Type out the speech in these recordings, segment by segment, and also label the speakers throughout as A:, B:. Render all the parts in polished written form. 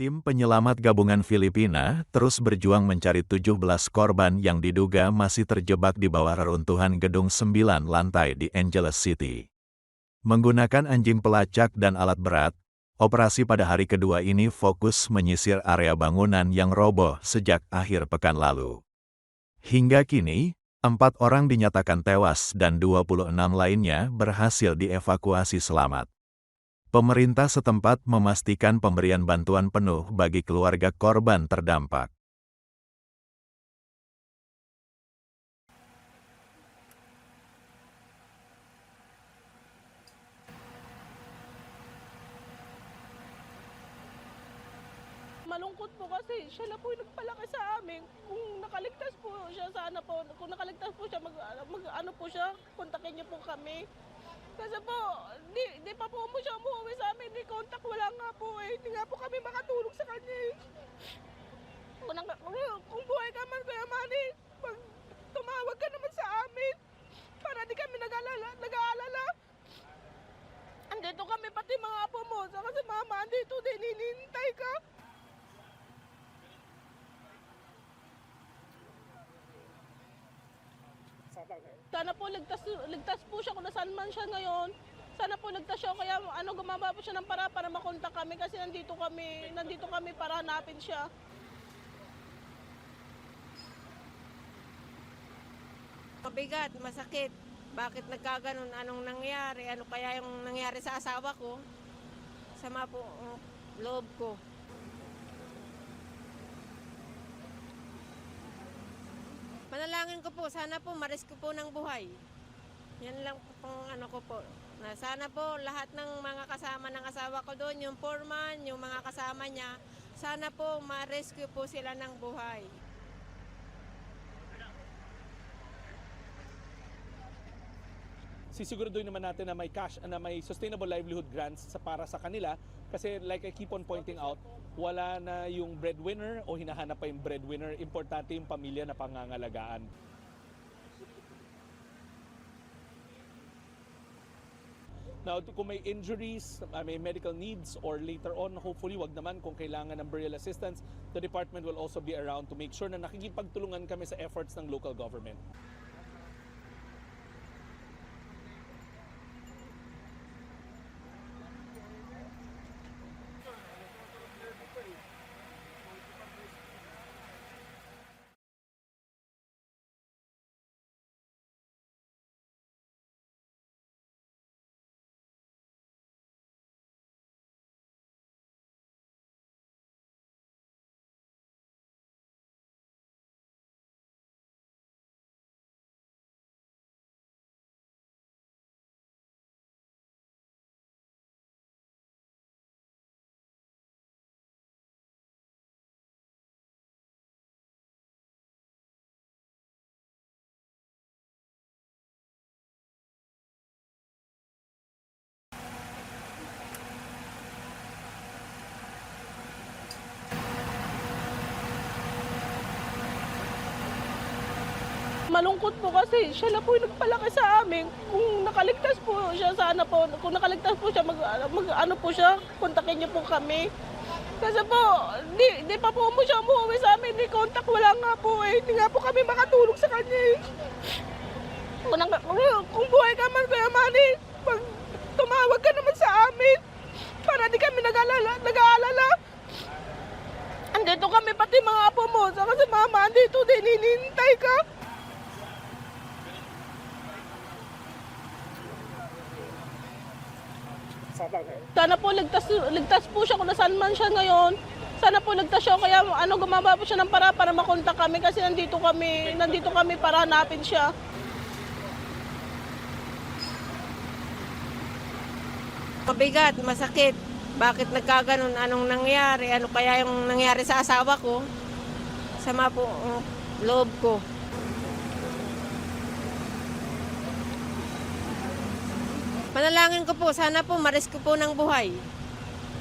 A: Tim penyelamat gabungan Filipina terus berjuang mencari 17 korban yang diduga masih terjebak di bawah reruntuhan gedung 9 lantai di Angeles City. Menggunakan anjing pelacak dan alat berat, operasi pada hari kedua ini fokus menyisir area bangunan yang roboh sejak akhir pekan lalu. Hingga kini, 4 orang dinyatakan tewas dan 26 lainnya berhasil dievakuasi selamat. Pemerintah setempat memastikan pemberian bantuan penuh bagi keluarga korban terdampak.
B: Malungkot po kasi siya na po yung nagpalaki sa amin. Kung nakaligtas po siya, sana po, kung nakaligtas po siya, ano po siya, kontakin niyo po kami. Kasi po, di pa po mo siya umuwi sa amin, di contact, wala nga po eh. Hindi nga po kami makatulog sa kanya eh. Kung buhay ka man, Kuya Manny, tumawag ka naman sa amin para di kami nag-aalala. Andito kami, pati mga apo mo, saka si mama, andito din, hinihintay ka. Sana po ligtas po siya kung nasaan man siya ngayon. Sana po ligtas siya, kaya gumagawa po siya ng para makontak kami kasi nandito kami para hanapin siya.
C: Mabigat, masakit. Bakit nagkaganon? Anong nangyari? Ano kaya yung nangyari sa asawa ko? Sama po ang loob ko. Manalangin ko po, sana po ma-rescue po ng buhay. Yan lang po ko po. Na sana po lahat ng mga kasama ng asawa ko doon, yung foreman, yung mga kasama niya, sana po ma-rescue po sila ng buhay.
D: Sisiguraduhin naman natin na may cash, na may sustainable livelihood grants para sa kanila kasi like I keep on pointing out, wala na yung breadwinner o hinahanap pa yung breadwinner, importante yung pamilya na pangangalagaan. Now, kung may injuries, may medical needs, or later on, hopefully, wag naman kung kailangan ng burial assistance, the department will also be around to make sure na nakikipagtulungan kami sa efforts ng local government.
B: Malungkot po kasi siya na po yung nagpalaki sa amin. Kung nakaligtas po siya, sana po, kung nakaligtas po siya, ano po siya, kontakin niyo po kami. Kasi po, di pa po mo siya umuwi sa amin, di contact, wala nga po eh. Hindi nga po kami makatulog sa kanya eh. Kung buhay ka man, Kuya Manny, tumawag ka naman sa amin para di kami nag-aalala. Andito kami, pati mga apo mo, saka si mama, andito din, hinihintay ka. Sana po ligtas po siya kung nasaan man siya ngayon. Sana po ligtas siya, kaya gumagawa po siya ng para makontak kami kasi nandito kami para hanapin siya.
C: Mabigat, masakit. Bakit nagkaganon? Anong nangyari? Ano kaya yung nangyari sa asawa ko? Sama po ang loob ko. Manalangin ko po, sana po ma-rescue po ng buhay.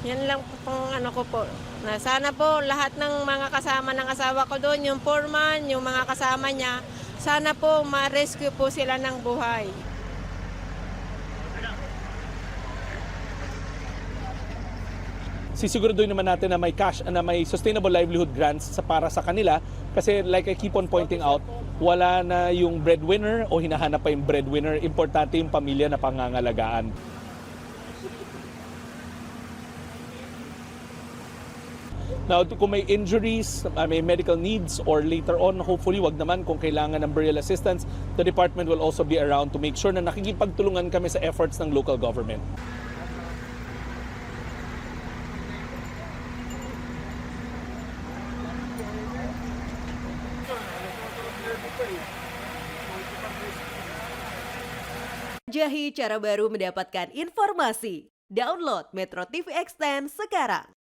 C: Yan lang po ko po. Na sana po lahat ng mga kasama ng asawa ko doon, yung foreman, yung mga kasama niya, sana po ma-rescue po sila ng buhay.
D: sisiguraduhin naman natin na may cash, na may sustainable livelihood grants para sa kanila. Kasi like I keep on pointing out, wala na yung breadwinner o hinahanap pa yung breadwinner. Importante yung pamilya na pangangalagaan. Now, kung may injuries, may medical needs, or later on, hopefully, wag naman kung kailangan ng burial assistance, the department will also be around to make sure na nakikipagtulungan kami sa efforts ng local government.
E: Jahi cara baru mendapatkan informasi. Download Metro TV Extend sekarang.